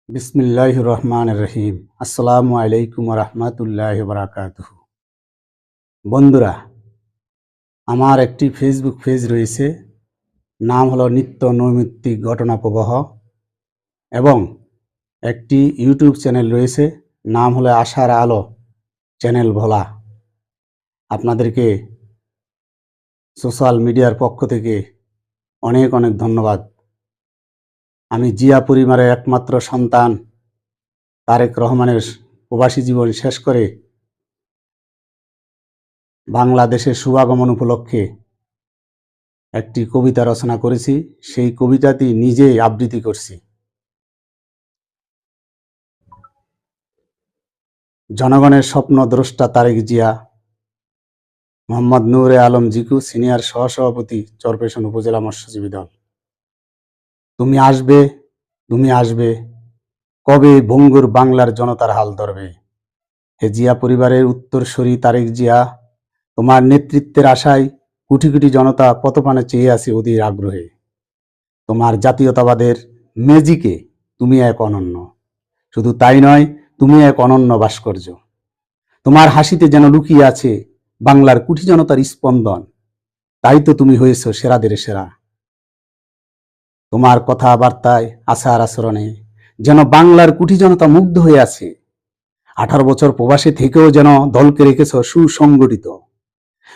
বিসমিল্লাহির রহমানির রহিম। আসসালামু আলাইকুম রহমতুল্লাহ বারাকাতুহু। বন্ধুরা, আমার একটি ফেসবুক পেজ রয়েছে, নাম হলো নিত্য নৈমিত্তিক ঘটনা প্রবাহ, এবং একটি ইউটিউব চ্যানেল রয়েছে, নাম হলো আশার আলো চ্যানেল ভোলা। আপনাদেরকে সোশ্যাল মিডিয়ার পক্ষ থেকে অনেক অনেক ধন্যবাদ। আমি জিয়া পরিবারের একমাত্র সন্তান তারেক রহমানের প্রবাসী জীবন শেষ করে বাংলাদেশের শুভাগমন উপলক্ষে একটি কবিতা রচনা করেছি। সেই কবিতাটি নিজেই আবৃত্তি করছি। জনগণের স্বপ্ন দ্রষ্টা তারেক জিয়া, মোহাম্মদ নূরে আলম জিকু, সিনিয়র সহসভাপতি, চরপেশন উপজেলা মৎস্যজীবী দল। তুমি আসবে, তুমি আসবে, কবে ভঙ্গুর বাংলার জনতার হাল ধরবে। হে জিয়া পরিবারের উত্তরসূরি তারেক জিয়া, তোমার নেতৃত্বের আশায় কোটি কোটি জনতা পদপানে চেয়ে আছে অধীর আগ্রহে। তোমার জাতীয়তাবাদের ম্যাজিকে তুমি এক অনন্য। শুধু তাই নয়, তুমি এক অনন্য ভাস্কর্য। তোমার হাসিতে যেন লুকিয়ে আছে বাংলার কোটি জনতার স্পন্দন। তাই তো তুমি হয়েছ সেরাদের সেরা। তোমার কথাবার্তায়, আচার আচরণে যেন বাংলার কোটি জনতা মুগ্ধ হয়ে আছে। 18 বছর প্রবাসে থেকেও যেন দলকে রেখেছ সুসংগঠিত।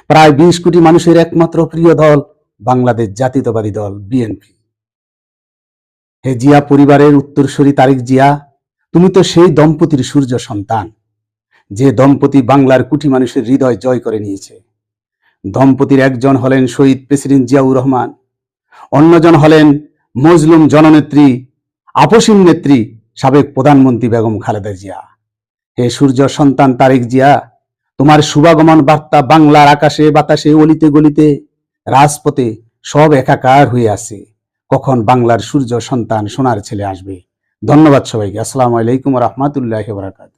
প্রায় 20 কোটি মানুষের একমাত্র প্রিয় দল বাংলাদেশ জাতীয়তাবাদী দল বিএনপি। হে জিয়া পরিবারের উত্তরসূরি তারেক জিয়া, তুমি তো সেই দম্পতির সূর্য সন্তান, যে দম্পতি বাংলার কোটি মানুষের হৃদয় জয় করে নিয়েছে। দম্পতির একজন হলেন শহীদ প্রেসিডেন্ট জিয়াউর রহমান, অন্যজন হলেন মজলুম জননেত্রী, আপসীম নেত্রী, সাবেক প্রধানমন্ত্রী বেগম খালেদা জিয়া। হে সূর্য সন্তান তারেক জিয়া, তোমার শুভাগমন বার্তা বাংলার আকাশে বাতাসে অলিতে গলিতে রাজপথে সব একাকার হয়ে আছে। কখন বাংলার সূর্য সন্তান সোনার ছেলে আসবে। ধন্যবাদ সবাইকে। আসসালামু আলাইকুম রহমতুল্লাহ বারাকাতুহু।